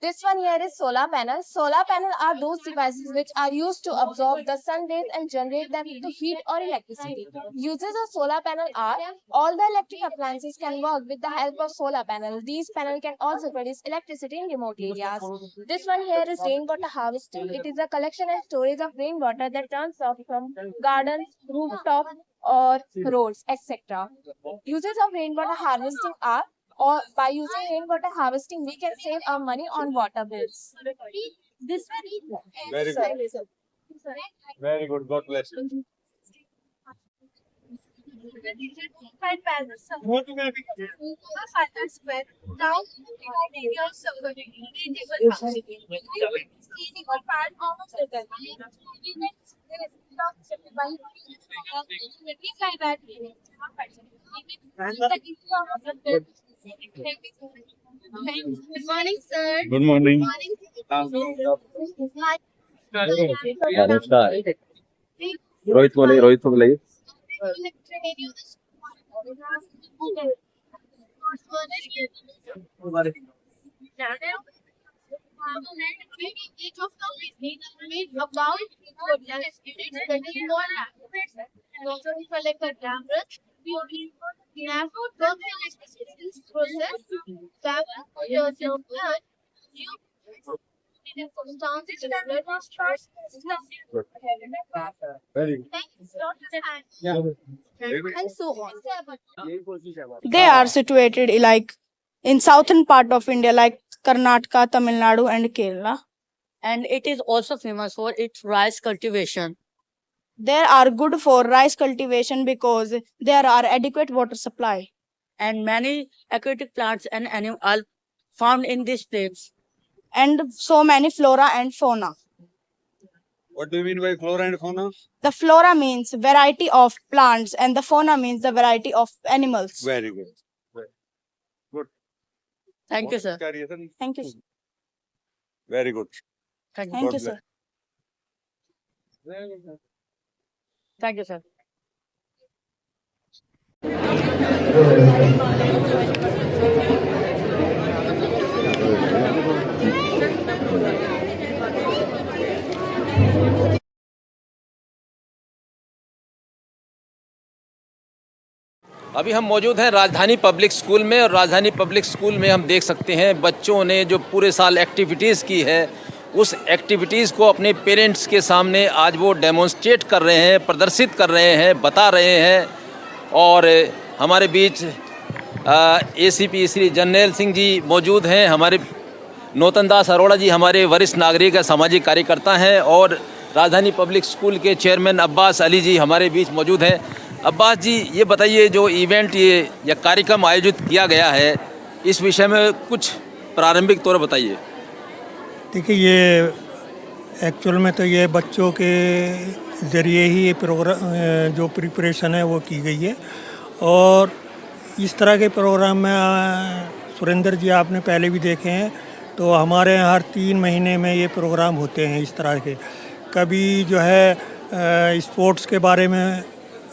This one here is solar panel. Solar panel are those devices which are used to absorb the sun rays and generate them into heat or electricity. Uses of solar panel are all the electric appliances can work with the help of solar panel. These panel can also produce electricity in remote areas. This one here is rainwater harvesting. It is a collection and storage of rainwater that turns off from gardens, rooftop, or roads, etc. Uses of rainwater harvesting are or by using rainwater harvesting, we can save our money on water bills. This Very good. Very good. God bless you. Good morning, sir. Good morning. नमस्कार रोहित को बुलाइए Very good. And so on. They are situated like in southern part of India, like Karnataka, Tamil Nadu, and Kerala. And it is also famous for its rice cultivation. They are good for rice cultivation because there are adequate water supply. And many aquatic plants and animals are found in this place. And so many flora and fauna. What do you mean by flora and fauna? The flora means variety of plants and the fauna means the variety of animals. Very good. Good. Thank you, sir. Thank you. Very good. Thank you. Thank you, God sir. Thank you, sir. अभी हम मौजूद हैं राजधानी public school में और राजधानी public school में हम देख सकते हैं बच्चों ने जो पूरे साल एक्टिविटीज़ की है उस एक्टिविटीज़ को अपने पेरेंट्स के सामने आज वो डेमोन्स्ट्रेट कर रहे हैं, प्रदर्शित कर रहे हैं, बता रहे हैं। और हमारे बीच एसीपी श्री जर्नैल सिंह जी मौजूद हैं, हमारे नौतन दास अरोड़ा जी हमारे वरिष्ठ नागरिक सामाजिक कार्यकर्ता हैं और राजधानी पब्लिक स्कूल के चेयरमैन अब्बास अली जी हमारे बीच मौजूद हैं। अब्बास जी, ये बताइए जो इवेंट या कार्यक्रम आयोजित किया गया है इस विषय में कुछ प्रारंभिक तौर बताइए। देखिए, ये एक्चुअल में तो ये बच्चों के ज़रिए ही ये प्रोग्राम जो प्रिपरेशन है वो की गई है। और इस तरह के प्रोग्राम में सुरेंद्र जी आपने पहले भी देखे हैं, तो हमारे यहाँ हर 3 महीने में ये प्रोग्राम होते हैं इस तरह के। कभी जो है स्पोर्ट्स के बारे में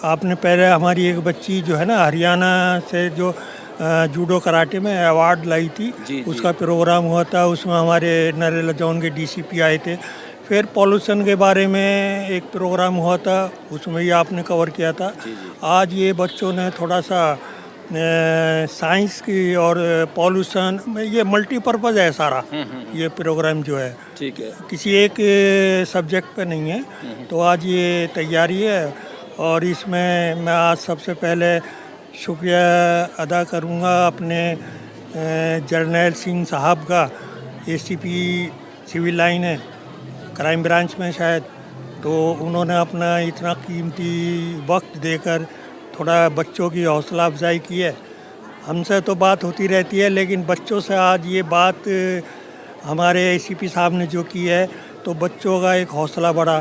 आपने पहले हमारी एक बच्ची जो है ना हरियाणा से जो जूडो कराटे में अवार्ड लाई थी, उसका प्रोग्राम हुआ था, उसमें हमारे नरेला जोन के डीसीपी आए थे। फिर पॉल्यूशन के बारे में एक प्रोग्राम हुआ था, उसमें ही आपने कवर किया था। आज ये बच्चों ने थोड़ा सा साइंस की और पॉल्यूशन में ये मल्टीपर्पज़ है सारा ये प्रोग्राम जो है, ठीक है, किसी एक सब्जेक्ट पे नहीं है। तो आज ये तैयारी है और इसमें मैं आज सबसे पहले शुक्रिया अदा करूँगा अपने जर्नैल सिंह साहब का, एसीपी सिविल लाइन है क्राइम ब्रांच में शायद, तो उन्होंने अपना इतना कीमती वक्त देकर थोड़ा बच्चों की हौसला अफजाई की है। हमसे तो बात होती रहती है लेकिन बच्चों से आज ये बात हमारे एसीपी साहब ने जो की है, तो बच्चों का एक हौसला बढ़ा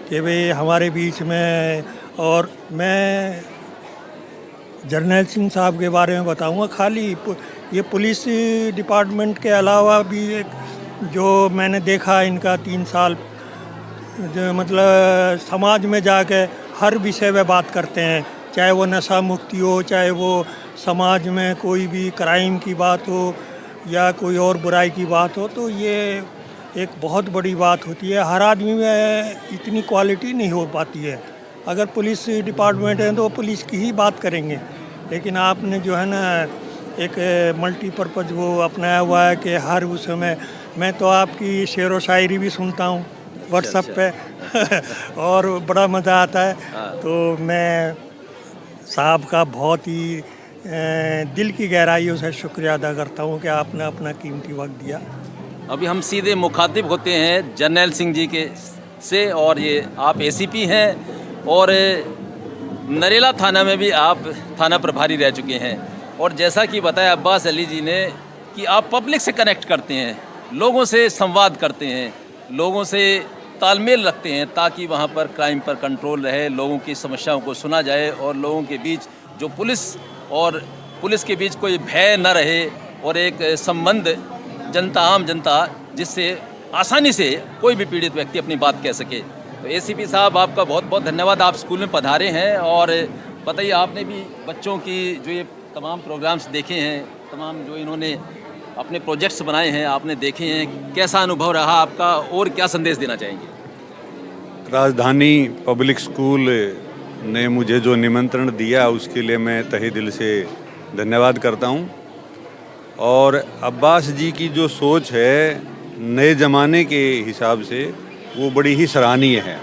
कि भाई हमारे बीच में। और मैं जर्नैल सिंह साहब के बारे में बताऊंगा, खाली ये पुलिस डिपार्टमेंट के अलावा भी एक जो मैंने देखा इनका 3 साल, जो मतलब समाज में जाके हर विषय में बात करते हैं, चाहे वो नशा मुक्ति हो, चाहे वो समाज में कोई भी क्राइम की बात हो, या कोई और बुराई की बात हो तो ये एक बहुत बड़ी बात होती है। हर आदमी में इतनी क्वालिटी नहीं हो पाती है। अगर पुलिस डिपार्टमेंट है तो पुलिस की ही बात करेंगे, लेकिन आपने जो है ना एक मल्टीपर्पज़ वो अपनाया हुआ है कि हर उस समय मैं तो आपकी शेर व शायरी भी सुनता हूँ व्हाट्सएप पे और बड़ा मज़ा आता है। तो मैं साहब का बहुत ही दिल की गहराइयों से शुक्रिया अदा करता हूँ कि आपने अपना कीमती वक्त दिया। अभी हम सीधे मुखातिब होते हैं जर्नैल सिंह जी के से, और ये आप एसीपी हैं और नरेला थाना में भी आप थाना प्रभारी रह चुके हैं। और जैसा कि बताया अब्बास अली जी ने कि आप पब्लिक से कनेक्ट करते हैं, लोगों से संवाद करते हैं, लोगों से तालमेल रखते हैं ताकि वहाँ पर क्राइम पर कंट्रोल रहे, लोगों की समस्याओं को सुना जाए और लोगों के बीच जो पुलिस के बीच कोई भय न रहे और एक संबंध आम जनता जिससे आसानी से कोई भी पीड़ित व्यक्ति अपनी बात कह सके। तो एसीपी साहब आपका बहुत बहुत धन्यवाद, आप स्कूल में पधारे हैं। और बताइए, आपने भी बच्चों की जो ये तमाम प्रोग्राम्स देखे हैं, तमाम जो इन्होंने अपने प्रोजेक्ट्स बनाए हैं आपने देखे हैं, कैसा अनुभव रहा आपका और क्या संदेश देना चाहेंगे? राजधानी पब्लिक स्कूल ने मुझे जो निमंत्रण दिया उसके लिए मैं तहे दिल से धन्यवाद करता हूं। और अब्बास जी की जो सोच है नए ज़माने के हिसाब से वो बड़ी ही सराहनीय है।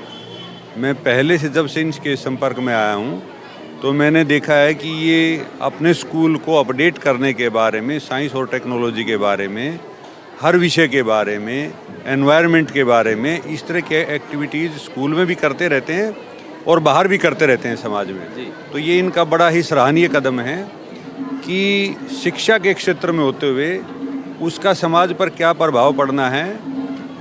मैं पहले से जब से इनके संपर्क में आया हूं तो मैंने देखा है कि ये अपने स्कूल को अपडेट करने के बारे में, साइंस और टेक्नोलॉजी के बारे में, हर विषय के बारे में, एनवायरनमेंट के बारे में, इस तरह के एक्टिविटीज़ स्कूल में भी करते रहते हैं और बाहर भी करते रहते हैं समाज में। तो ये इनका बड़ा ही सराहनीय कदम है कि शिक्षा के क्षेत्र में होते हुए उसका समाज पर क्या प्रभाव पड़ना है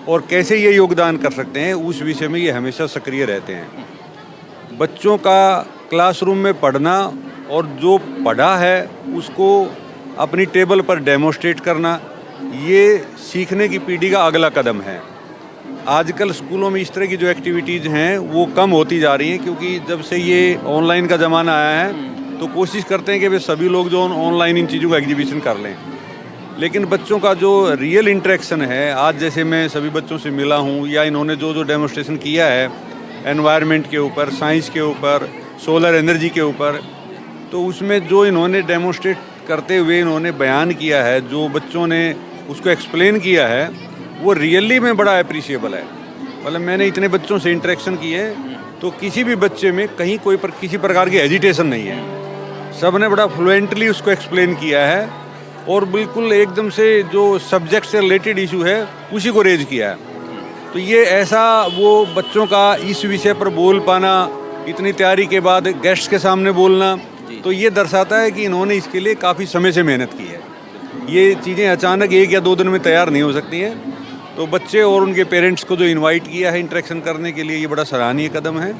और कैसे ये योगदान कर सकते हैं, उस विषय में ये हमेशा सक्रिय रहते हैं। बच्चों का क्लासरूम में पढ़ना और जो पढ़ा है उसको अपनी टेबल पर डेमोस्ट्रेट करना, ये सीखने की पीढ़ी का अगला कदम है। आजकल स्कूलों में इस तरह की जो एक्टिविटीज़ हैं वो कम होती जा रही हैं, क्योंकि जब से ये ऑनलाइन का ज़माना आया है तो कोशिश करते हैं कि वे सभी लोग जो ऑनलाइन इन चीज़ों का एग्जीबिशन कर लें। लेकिन बच्चों का जो रियल इंटरेक्शन है, आज जैसे मैं सभी बच्चों से मिला हूँ या इन्होंने जो डेमोस्ट्रेशन किया है एनवायरनमेंट के ऊपर, साइंस के ऊपर, सोलर एनर्जी के ऊपर, तो उसमें जो इन्होंने डेमोस्ट्रेट करते हुए इन्होंने बयान किया है, जो बच्चों ने उसको एक्सप्लेन किया है, वो रियली में बड़ा अप्रिशिएबल है। मतलब मैंने इतने बच्चों से इंटरेक्शन किए तो किसी भी बच्चे में कहीं किसी प्रकार की हेजिटेशन नहीं है। सब ने बड़ा फ्लुएंटली उसको एक्सप्लेन किया है और बिल्कुल एकदम से जो सब्जेक्ट से रिलेटेड इशू है उसी को रेज किया है। तो ये ऐसा वो बच्चों का इस विषय पर बोल पाना, इतनी तैयारी के बाद गेस्ट के सामने बोलना, तो ये दर्शाता है कि इन्होंने इसके लिए काफ़ी समय से मेहनत की है। ये चीज़ें अचानक 1 या 2 दिन में तैयार नहीं हो सकती हैं। तो बच्चे और उनके पेरेंट्स को जो इनवाइट किया है इंटरेक्शन करने के लिए, ये बड़ा सराहनीय कदम है।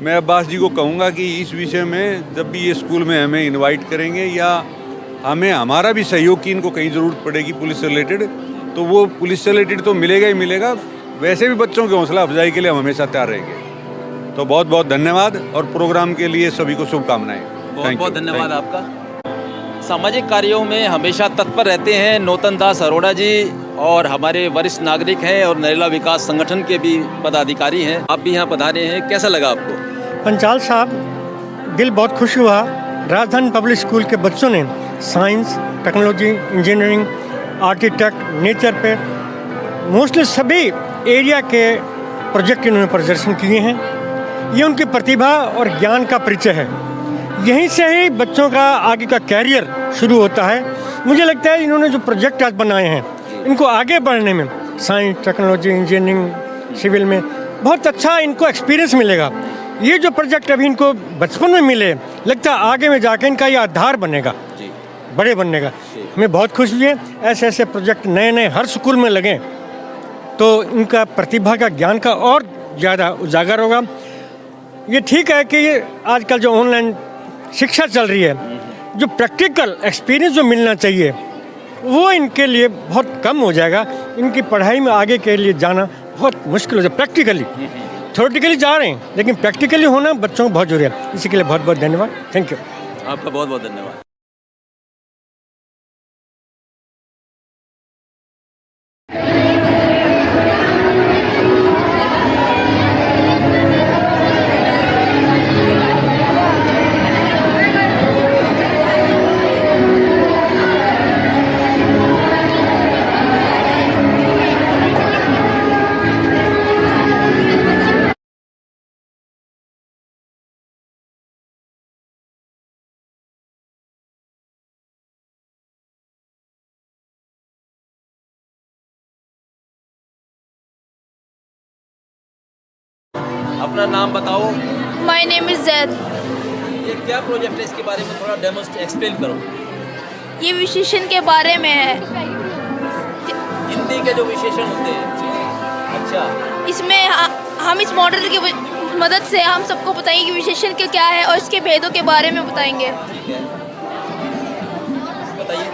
मैं अब्बास जी को कहूँगा कि इस विषय में जब भी ये स्कूल में हमें इनवाइट करेंगे या हमें हमारा भी सहयोग की इनको कहीं ज़रूरत पड़ेगी पुलिस से रिलेटेड, तो वो पुलिस से रिलेटेड तो मिलेगा ही मिलेगा, वैसे भी बच्चों की हौसला अफजाई के लिए हम हमेशा तैयार रहेंगे। तो बहुत बहुत धन्यवाद और प्रोग्राम के लिए सभी को शुभकामनाएं। बहुत बहुत धन्यवाद आपका। सामाजिक कार्यों में हमेशा तत्पर रहते हैं नौतन दास अरोड़ा जी, और हमारे वरिष्ठ नागरिक हैं और नरेला विकास संगठन के भी पदाधिकारी हैं। आप भी यहाँ पधारे हैं, कैसा लगा आपको? पंचाल साहब, दिल बहुत खुश हुआ। राजधानी पब्लिक स्कूल के बच्चों ने science, technology, engineering, architect, nature पे मोस्टली सभी एरिया के प्रोजेक्ट इन्होंने प्रदर्शन किए हैं। ये उनकी प्रतिभा और ज्ञान का परिचय है। यहीं से ही बच्चों का आगे का कैरियर शुरू होता है। मुझे लगता है इन्होंने जो प्रोजेक्ट आज बनाए हैं, इनको आगे बढ़ने में साइंस, टेक्नोलॉजी, इंजीनियरिंग, सिविल में बहुत अच्छा इनको एक्सपीरियंस मिलेगा। ये जो प्रोजेक्ट अभी इनको बचपन में मिले, लगता है आगे में जाकर इनका ये आधार बनेगा, बड़े बनने का। हमें बहुत खुशी है ऐसे ऐसे प्रोजेक्ट नए नए हर स्कूल में लगें, तो इनका प्रतिभा का, ज्ञान का और ज़्यादा उजागर होगा। ये ठीक है कि ये आजकल जो ऑनलाइन शिक्षा चल रही है, जो प्रैक्टिकल एक्सपीरियंस जो मिलना चाहिए वो इनके लिए बहुत कम हो जाएगा। इनकी पढ़ाई में आगे के लिए जाना बहुत मुश्किल हो जाए। प्रैक्टिकली, थ्योरेटिकली जा रहे हैं, लेकिन प्रैक्टिकली होना बच्चों को बहुत जरूरी है। इसी के लिए बहुत बहुत धन्यवाद। Thank you. आपका बहुत बहुत धन्यवाद। अपना नाम बताओ। My name is Zaid. ये क्या प्रोजेक्ट है, इसके बारे में थोड़ा एक्सप्लेन करो। ये विशेषण के बारे में है। हिंदी के जो विशेषण होते हैं। अच्छा, इसमें हम इस मॉडल की मदद से हम सबको बताएंगे कि विशेषण क्या है और इसके भेदों के बारे में बताएंगे। ठीक है, बताइए।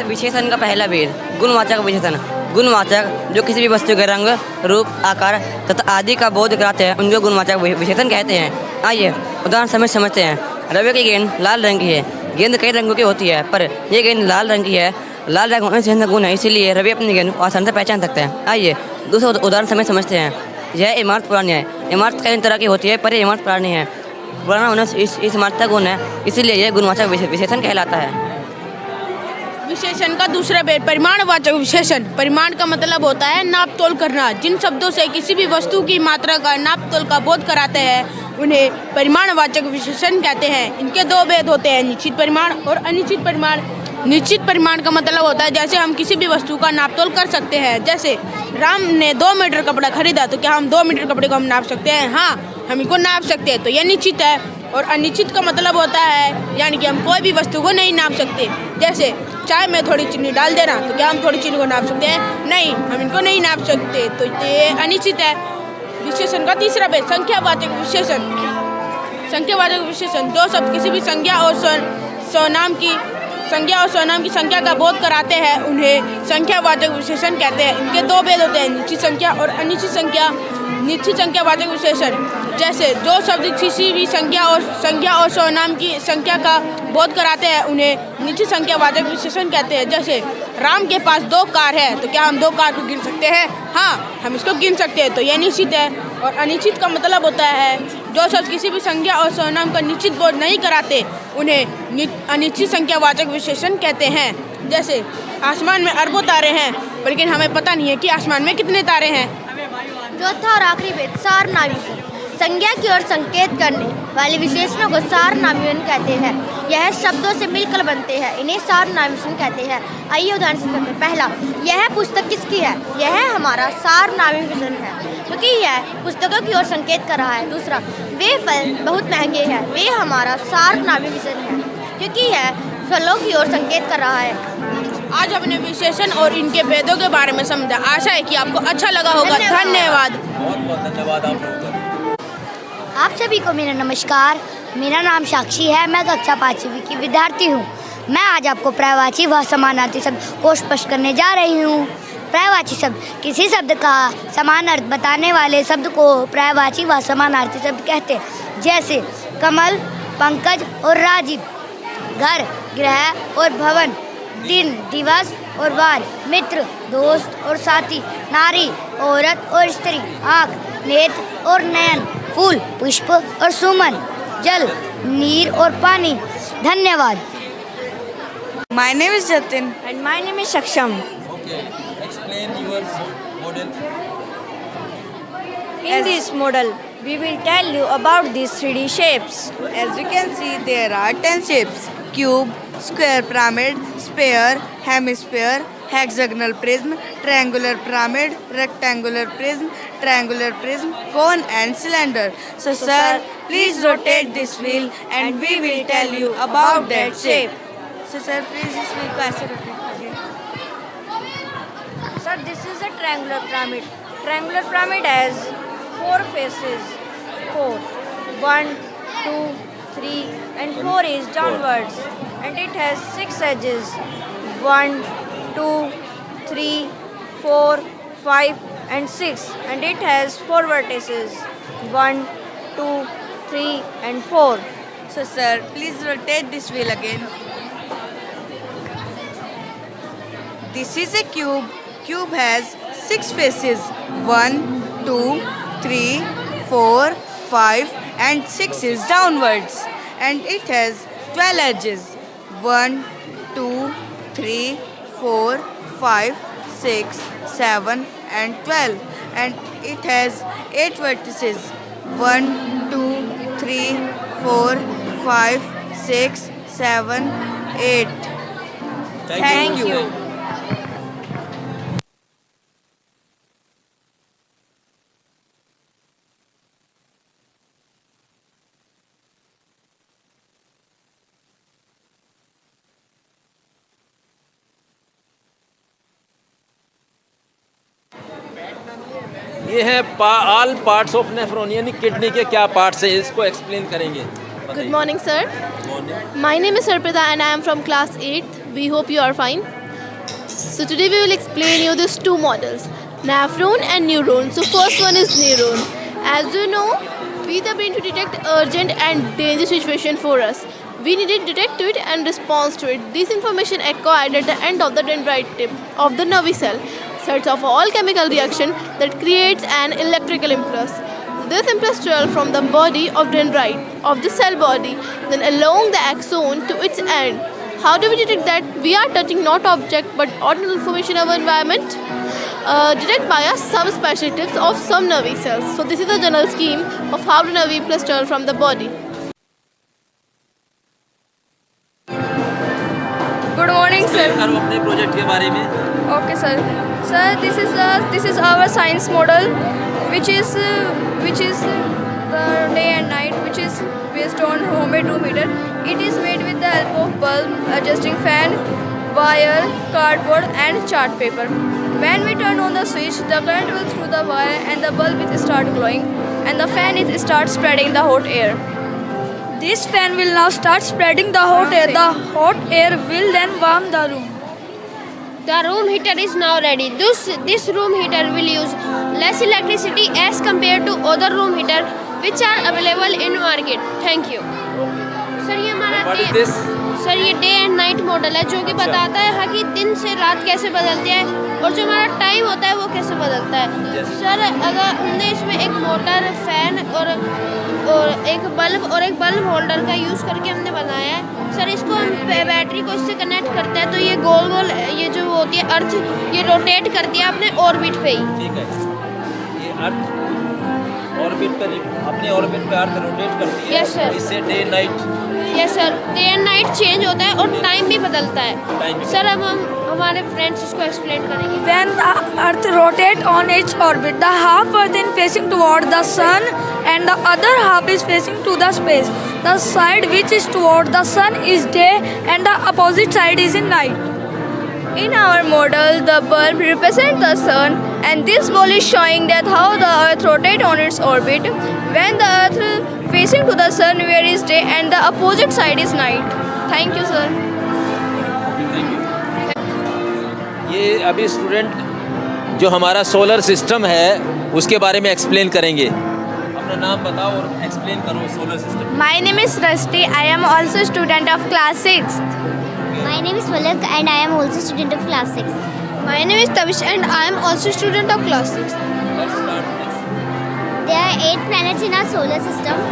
विशेषण का पहला भेद गुणवाचक विशेषण। गुणवाचक जो किसी भी वस्तु के रंग, रूप, आकार तथा आदि का बोध कराते हैं उनको गुणवाचक विशेषण कहते हैं। आइए उदाहरण समेत समझते हैं। रवि की गेंद लाल रंग की है। गेंद कई रंगों की होती है पर यह गेंद लाल रंग की है। लाल रंग होने से गुण है, इसीलिए रवि अपनी गेंद को आसानी से पहचान सकते हैं। आइए दूसरा उदाहरण समेत समझते हैं। यह इमारत पुरानी है। इमारत कई तरह की होती है पर यह इमारत पुरानी है। पुराना होने से इस इमारत का गुण है, इसीलिए यह गुणवाचक विशेषण कहलाता है। विशेषण का दूसरा भेद परिमाणवाचक विशेषण। परिमाण का मतलब होता है नाप तोल करना। जिन शब्दों से किसी भी वस्तु की मात्रा का, नाप तोल का बोध कराते हैं उन्हें परिमाणवाचक विशेषण कहते हैं। इनके दो भेद होते हैं, निश्चित परिमाण और अनिश्चित परिमाण। निश्चित परिमाण का मतलब होता है जैसे हम किसी भी वस्तु का नाप तोल कर सकते हैं। जैसे राम ने 2 मीटर कपड़ा खरीदा तो क्या हम 2 मीटर कपड़े को हम नाप सकते हैं? हाँ, हम इनको नाप सकते हैं, तो यह निश्चित है। और अनिश्चित का मतलब होता है यानी कि हम कोई भी वस्तु को नहीं नाप सकते। जैसे चाय में थोड़ी चीनी डाल देना, तो क्या हम थोड़ी चीनी को नाप सकते हैं? नहीं, हम इनको नहीं नाप सकते, तो ये अनिश्चित है। विशेषण का तीसरा भेद संख्यावाचक विशेषण। संख्यावाचक विशेषण दो शब्द किसी भी संज्ञा और सर्वनाम की संख्या का बोध कराते हैं उन्हें संख्यावाचक विशेषण कहते हैं। इनके दो भेद होते हैं, निश्चित संख्या और अनिश्चित संख्या। निश्चित संख्यावाचक विशेषण जैसे जो शब्द किसी भी संज्ञा और सर्वनाम की संख्या का बोध कराते हैं उन्हें निश्चित संख्यावाचक विशेषण कहते हैं। जैसे राम के पास 2 कार है तो क्या हम 2 कार को गिन सकते हैं? हाँ, हम इसको गिन सकते हैं, तो यह निश्चित है। और अनिश्चित का मतलब होता है जो शब्द किसी भी संज्ञा और सर्वनाम का निश्चित बोध नहीं कराते उन्हें अनिश्चित संख्यावाचक विशेषण कहते हैं। जैसे आसमान में अरबों तारे हैं लेकिन हमें पता नहीं है कि आसमान में कितने तारे हैं। चौथा और आखिरी भेद सारनामीकरण। संज्ञा की ओर संकेत करने वाले विशेषणों को सारनामीकरण कहते हैं। यह शब्दों से मिलकर बनते हैं, इन्हें सारनामीकरण कहते हैं। आइए उदाहरण से करते हैं। पहला, यह पुस्तक किसकी है? यह हमारा सारनामीकरण है क्योंकि यह पुस्तकों की ओर संकेत कर रहा है। दूसरा, वे फल बहुत महंगे हैं, वे हमारा सारनामीकरण है क्योंकि यह फलों की ओर संकेत कर रहा है। आज हमने विशेषण और इनके भेदों के बारे में समझा। आशा है कि आपको अच्छा लगा होगा। धन्यवाद। बहुत बहुत धन्यवाद आप लोगों का। आप सभी को मेरा नमस्कार। मेरा नाम साक्षी है, मैं कक्षा 5वीं की विद्यार्थी हूँ। मैं आज आपको पर्यायवाची व समानार्थी शब्द को स्पष्ट करने जा रही हूँ। पर्यायवाची शब्द किसी शब्द का समान अर्थ बताने वाले शब्द को पर्यायवाची व समानार्थी शब्द कहते हैं। जैसे कमल, पंकज और राजीव, घर, गृह और भवन, दिन, दिवस और वार, मित्र, दोस्त और साथी, नारी, औरत और स्त्री, आँख, नेत्र और नयन, फूल, पुष्प और सुमन, जल, नीर और पानी। धन्यवाद। My name is Jatin. And my name is Saksham. Okay, explain your model. In this model, we will tell you about these 3D shapes. As you can see, there are 10 shapes: cube, square pyramid, sphere, hemisphere, hexagonal prism, triangular pyramid, rectangular prism, triangular prism, cone and cylinder. So sir, please rotate this wheel and we will tell you about that shape. So sir, please this wheel को ऐसे rotate कीजिए. Sir, this is a triangular pyramid. Triangular pyramid has 4 faces. 4. 1, 2, 3 and 4 is downwards. And it has 6 edges. 1, 2, 3, 4, 5 and 6. And it has 4 vertices. 1, 2, 3 and 4. So sir, please rotate this wheel again. This is a cube. Cube has 6 faces. 1, 2, 3, 4, 5 and 6 is downwards. And it has 12 edges. 1, 2, 3, 4, 5, 6, 7 and 12. And it has 8 vertices. 1, 2, 3, 4, 5, 6, 7, 8. Thank you. ये है all parts of nephron, यानी kidney के क्या parts हैं, इसको explain करेंगे। Good morning, sir. My name is Sarprita and I am from class 8th. We hope you are fine. So today we will explain you these two models, nephron and neuron. So first one is neuron. As you know, we the brain to detect urgent and dangerous situation for us. We need to detect to it and respond to it. This information acquired at the end of the dendrite tip of the nervous cell sets off all chemical reaction that creates an electrical impulse. This impulse travels from the body of dendrite of the cell body, then along the axon to its end. How do we detect that we are touching not object but ordinary information of our environment? Detect by a subspecial tips of some nervous cells. So this is the general scheme of how the nerve impulse travels from the body. Good morning, sir. करो अपने project के बारे में। Okay, sir. Sir, this is our science model, which is the day and night, which is based on homemade 2 meter. It is made with the help of bulb, adjusting fan, wire, cardboard, and chart paper. When we turn on the switch, the current will through the wire, and the bulb will start glowing, and the fan it start spreading the hot air. This fan will now start spreading the hot air. The hot air will then warm the room. The room heater is now ready. This room heater will use less electricity as compared to other room heater which are available in market. Thank you. Sir ये हमारा sir ये day and night model है जो कि बताता है कि दिन से रात कैसे बदलती है और जो हमारा टाइम होता है वो कैसे बदलता है। सर अगर हमने इसमें एक मोटर, फैन और एक बल्ब होल्डर का यूज़ करके हमने बनाया है। सर इसको हम बैटरी को इससे कनेक्ट करते हैं तो ये गोल गोल ये जो होती है अर्थ ये रोटेट करती है अपने ऑर्बिट पे ही। ठीक है, ये अर्थ ऑर्बिट पर अपने ऑर्बिट पे अर्थ रोटेट करती है। Yes sir. इससे day night. Yes sir, day and night change होता है और टाइम भी बदलता है। सर अब हम हमारे फ्रेंड्स इसको एक्सप्लेन करेंगे। When the Earth rotates on its orbit, the half Earth is facing toward the sun, and the other half is facing to the space. The side which is toward the sun is day, and the opposite side is in night. In our model, the bulb represents the sun, and this ball is showing that how the Earth rotates on its orbit. When the Earth facing to the sun, where is day, and the opposite side is night. Thank you, sir. ये अभी student जो हमारा solar system है उसके बारे में explain करेंगे। अपना नाम बताओ और एक्सप्लेन करो solar system. My name is Rashti. I am also student of class 6th. My name is Falak and I am also student of class 6. My name is Tavish and I am also student of class 6. Let's start next. There are 8 planets in our solar system.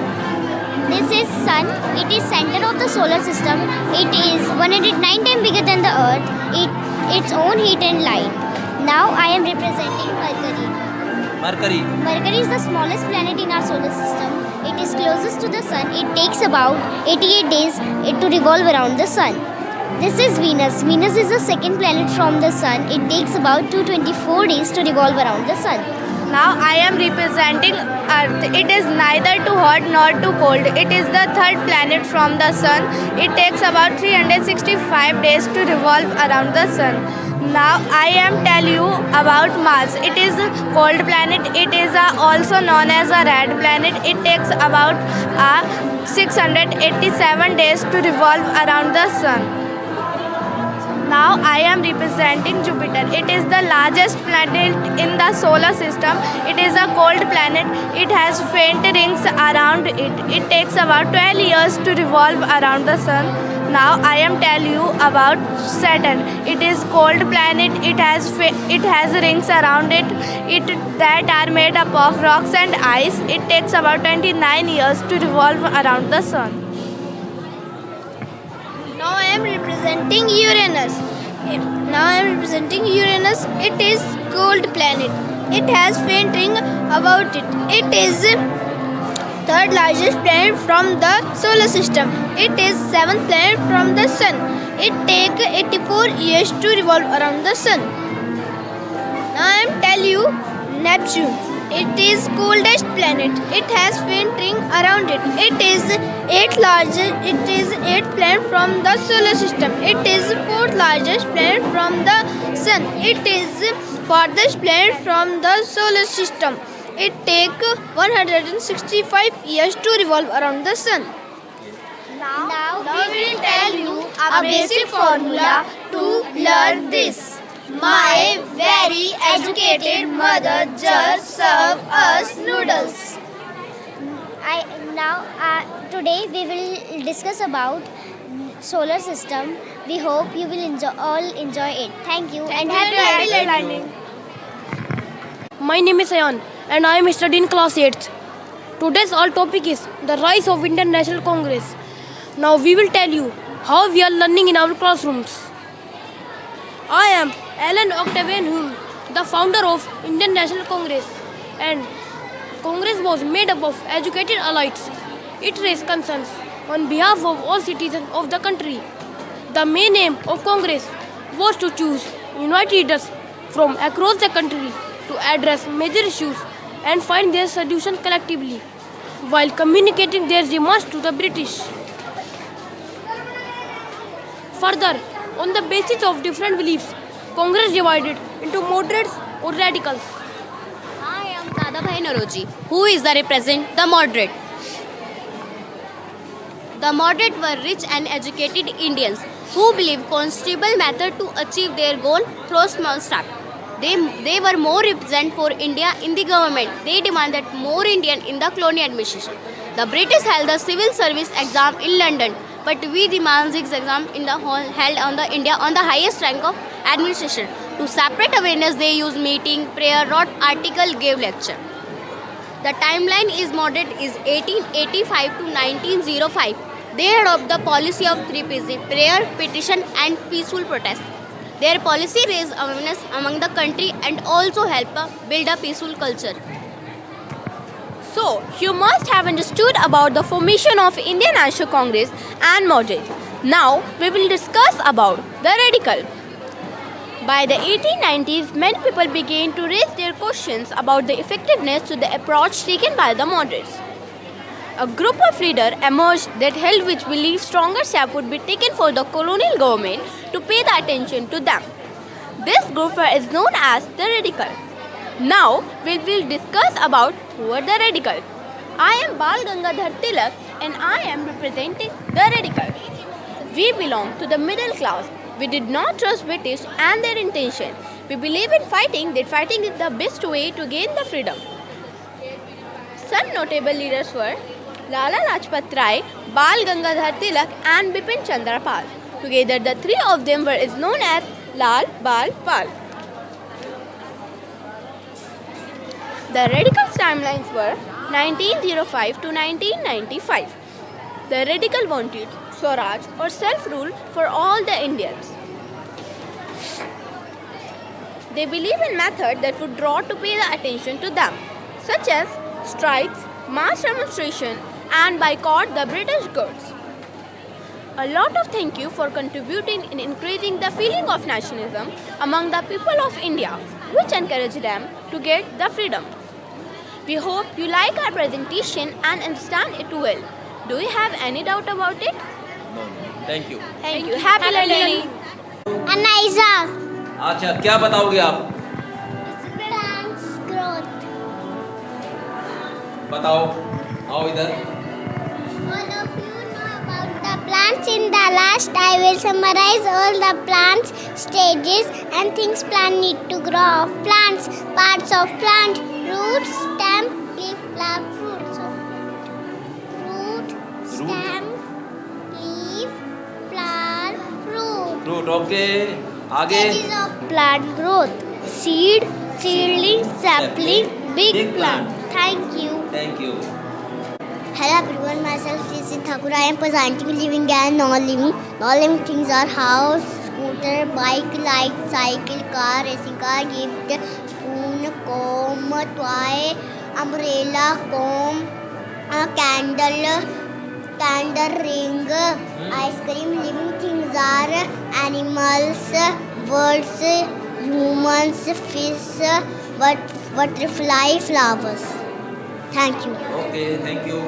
This is Sun. It is center of the solar system. It is 109 times bigger than the Earth. Its own heat and light. Now I am representing Mercury. Mercury is the smallest planet in our solar system. It is closest to the Sun. It takes about 88 days to revolve around the Sun. This is Venus. Venus is the second planet from the Sun. It takes about 224 days to revolve around the Sun. Now I am representing Earth. It is neither too hot nor too cold. It is the third planet from the Sun. It takes about 365 days to revolve around the Sun. Now I am tell you about Mars. It is a cold planet. It is also known as a red planet. It takes about 687 days to revolve around the Sun. Now I am representing Jupiter. It is the largest planet in the solar system. It is a cold planet. It has faint rings around it. It takes about 12 years to revolve around the Sun. Now I am tell you about Saturn. It is cold planet. It has rings around it that are made up of rocks and ice. It takes about 29 years to revolve around the Sun. Now I am representing Uranus. It is cold planet. It has faint ring about it. It is third largest planet from the solar system. It is seventh planet from the Sun. It takes 84 years to revolve around the Sun. Now I am tell you Neptune. It is coldest planet. It has faint ring around it. It is eighth planet from the solar system. It is fourth largest planet from the Sun. It is farthest planet from the solar system. It takes 165 years to revolve around the sun. Now we will tell you a basic formula to learn this. My very educated mother just served us noodles. Today we will discuss about solar system. We hope you will all enjoy it. Thank you and happy learning. My name is Ayan and I am studying class 8th. Today's all topic is the rise of Indian National Congress. Now we will tell you how we are learning in our classrooms. I am Alan Octavian Hume, the founder of Indian National Congress, and Congress was made up of educated elites. It raised concerns on behalf of all citizens of the country. The main aim of Congress was to choose united leaders from across the country to address major issues and find their solution collectively, while communicating their demands to the British. Further, on the basis of different beliefs, Congress divided into moderates or radicals. I am Dadabhai Naroji, who is the represent the moderate. The moderate were rich and educated Indians who believed conceivable method to achieve their goal through small steps. They were more represent for India in the government. They demanded more Indian in the colonial administration. The British held the civil service exam in London, but we demand this exam in the held on the India on the highest rank of administration. To separate awareness, they used meeting, prayer, wrote article, gave lecture. The timeline is moderate is 1885 to 1905. They adopted the policy of three P's: prayer, petition, and peaceful protest. Their policy raised awareness among the country and also helped build a peaceful culture. So, you must have understood about the formation of Indian National Congress and moderate. Now, we will discuss about the radical. By the 1890s, many people began to raise their questions about the effectiveness to the approach taken by the moderates. A group of leaders emerged that held which believed stronger steps would be taken for the colonial government to pay the attention to them. This group is known as the radical. Now, we will discuss about who are the radical. I am Bal Gangadhar Tilak and I am representing the radical. We belong to the middle class. We did not trust British and their intention. We believe in fighting, that fighting is the best way to gain the freedom. Some notable leaders were Lala Lajpat Rai, Bal Gangadhar Tilak and Bipin Chandra Pal. Together, the three of them were known as Lal, Bal, Pal. The radicals' timelines were 1905 to 1995. The radical wanted Swaraj or self-rule for all the Indians. They believe in methods that would draw to pay the attention to them, such as strikes, mass demonstration, and boycott the British goods. A lot of thank you for contributing in increasing the feeling of nationalism among the people of India, which encouraged them to get the freedom. We hope you like our presentation and understand it well. Do you have any doubt about it? No. Thank you. Thank you. Happy learning. Anaiza. अच्छा, क्या बताओगे आप? Plants growth. बताओ, आओ इधर. All of you know about the plants. In the last, I will summarize all the plants, stages and things plant need to grow of plants. Parts of plant: root, stem, leaf, flower, fruits of plant. Root, stem, leaf, flower, fruit. Fruit, okay. आगे. Stages of plant growth: seed, seedling, sapling, big plant. Thank you. Thank you. Hello everyone, myself is Thakur. I am presenting living and non-living. Non-living things are house, scooter, bike, light, cycle, car, racing car, gift, spoon, comb, toy, umbrella, comb, candle, ring, ice cream. Living things are animals, birds, humans, fish, butterfly, flowers. Thank you. Okay, thank you.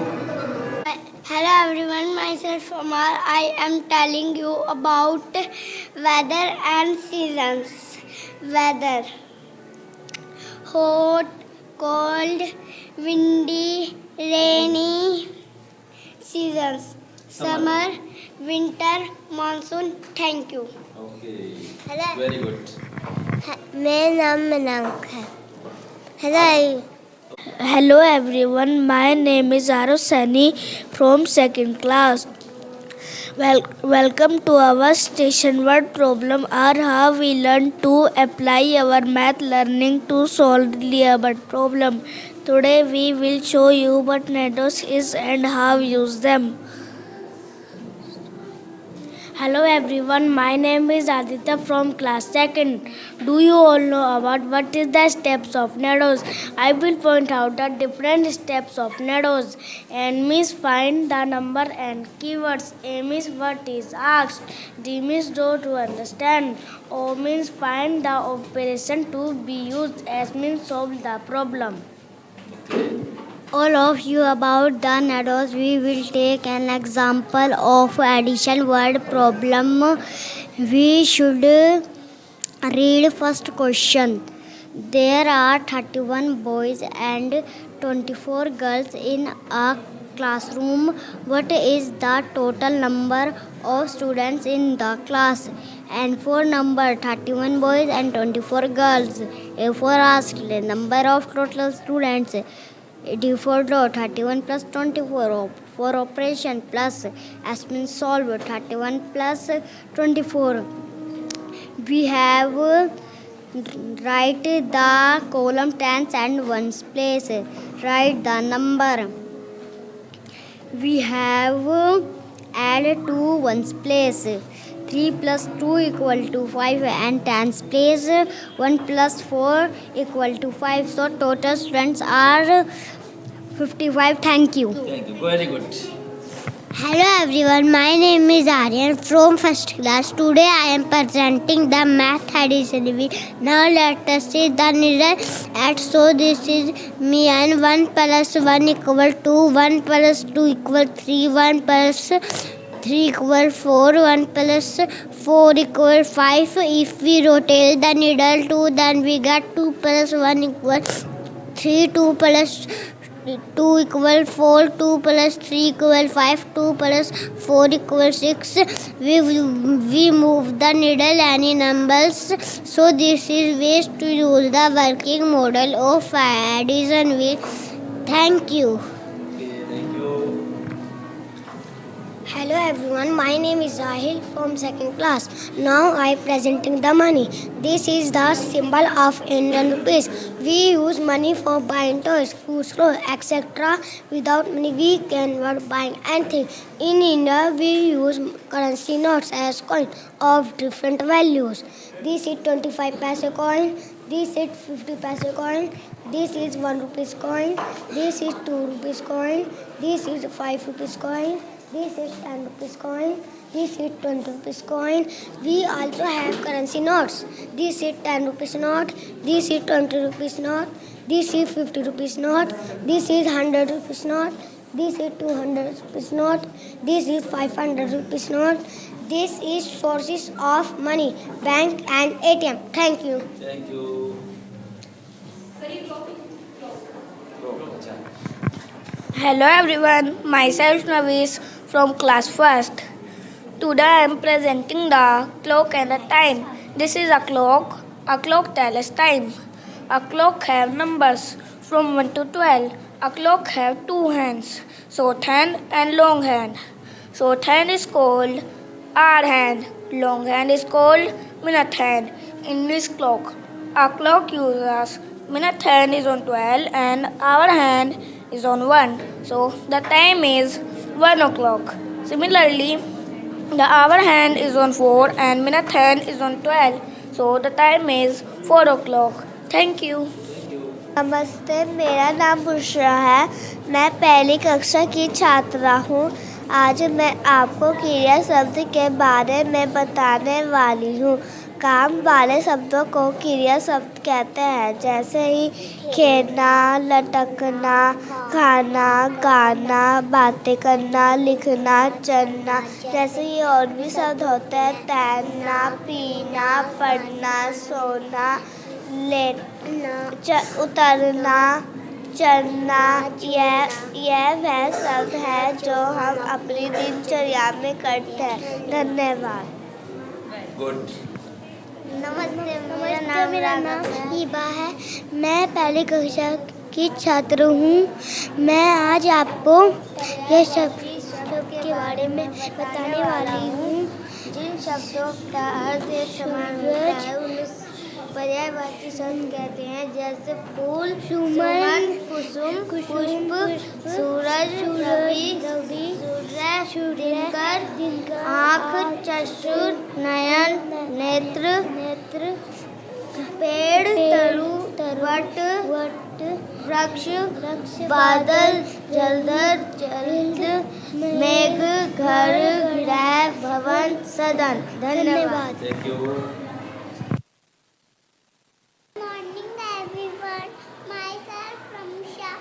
Hello everyone, myself Amar. I am telling you about weather and seasons. Weather: hot, cold, windy, rainy seasons. Summer, winter, monsoon. Thank you. Okay. Hello. Very good. मेरा नाम मनांक है. Hello. Hello everyone. My name is Arav Sani from second class. Welcome to our station. Word problem are how we learn to apply our math learning to solve the word problem. Today we will show you what NADOS is and how use them. Hello everyone, my name is Aditya from class 2nd. Do you all know about what is the steps of NADOS? I will point out the different steps of NADOS. N means find the number and keywords. A means what is asked. D means do to understand. O means find the operation to be used. S means solve the problem. All of you about the NADOS, we will take an example of addition word problem. We should read first question. There are 31 boys and 24 girls in a classroom. What is the total number of students in the class? And for number 31 boys and 24 girls. For asked the number of total students. D for draw 31 plus 24 for operation plus S means solve 31 plus 24. We have write the column tens and ones place. Write the number. We have add 2 ones place. 3 plus 2 equal to 5 and tens place 1 plus 4 equal to 5. So total students are 55. Thank you. Thank you. Very good. Hello everyone, my name is Aryan from first class. Today I am presenting the math addition. Now let us see the needle at. So this is me and 1 plus 1 equal to 1 plus 2 equal 3, 1 plus 3 equal 4, 1 plus 4 equal 5. If we rotate the needle 2, then we get 2 plus 1 equal 3, 2 plus 2 equal 4, 2 plus 3 equal 5, 2 plus 4 equal 6. We move the needle any numbers. So this is ways to use the working model of addition. Thank you. Hello everyone, my name is Rahil from second class. Now I am presenting the money. This is the symbol of Indian rupees. We use money for buying toys, food, clothes, etc. Without money we cannot buy anything. In India we use currency notes as coins of different values. This is 25 paise coin. This is 50 paise coin. This is 1 rupees coin. This is 2 rupees coin. This is 5 rupees coin. This is 10 rupees coin. This is 20 rupees coin. We also have currency notes. This is 10 rupees note. This is 20 rupees note. This is 50 rupees note. This is 100 rupees note. This is 200 rupees note. This is 500 rupees note. This is sources of money, bank and ATM. Thank you. Thank you. Hello everyone, myself Navis from class 1st. Today I am presenting the clock and the time. This is a clock. A clock tells us time. A clock have numbers from 1 to 12. A clock have 2 hands, short hand and long hand. Short hand is called hour hand. Long hand is called minute hand. In this clock, a clock uses minute hand is on 12 and hour hand is on 1. So the time is 1 o'clock. Similarly, the hour hand is on 4 and minute hand is on 12. So the time is 4 o'clock. Thank you. नमस्ते, मेरा नाम बुशरा है. मैं पहली कक्षा की छात्रा हूँ. आज मैं आपको क्रिया शब्द के बारे में बताने वाली हूँ. काम वाले शब्दों को क्रिया शब्द कहते हैं, जैसे ही खेलना, लटकना, खाना, गाना, बातें करना, लिखना, चलना. जैसे ही और भी शब्द होते हैं, तैरना, पीना, पढ़ना, सोना, उतरना, चलना, यह वह शब्द है जो हम अपनी दिनचर्या में करते हैं। धन्यवाद। गुड। नमस्ते, मेरा नाम हिबा है। मैं पहली कक्षा की छात्र हूँ। मैं आज आपको यह शब्द के बारे में बताने वाली हूँ। जिन शब्दों का अर्थ समान होता है उन्हें पर्यायवाची शब्द कहते हैं, जैसे फूल, सुमन, कुसुम, पुष्प, सूरज, रवि, सूर्य, दिनकर, आँख, चक्षु, नयन, नेत्र, पेड़, तरु, वट, वृक्ष, बादल, जलद, मेघ, घर, गृह, भवन, सदन। धन्यवाद। Thank you. Morning everyone, myself Ramsha.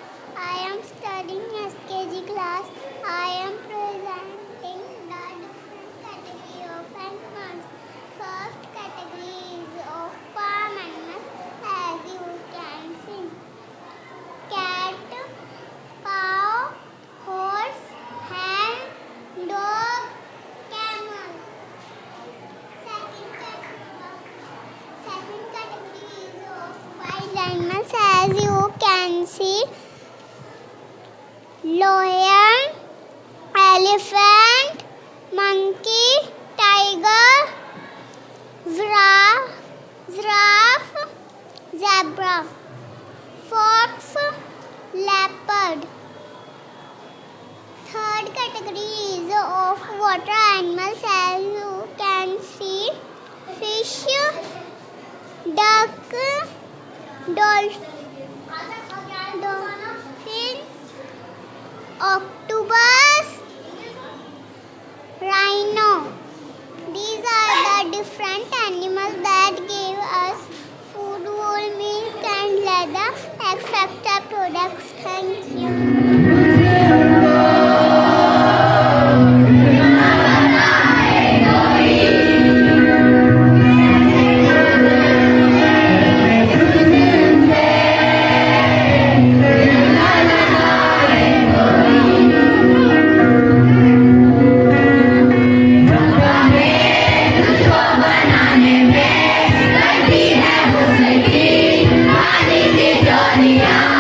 I am studying SKG class. I am presenting the different category of animals. First category is of farm animals, as you can see. Cat, cow, horse, hen, dog, camel. Second category is of wild animals, as you can see. Lion, elephant, monkey, tiger, giraffe, zebra, fox, leopard. Third category is of water animals, as you can see. Fish, duck, dolphin, octopus, rhino. These are the different animals that give us food, wool, milk and leather, etc. products. Thank you. Yeah.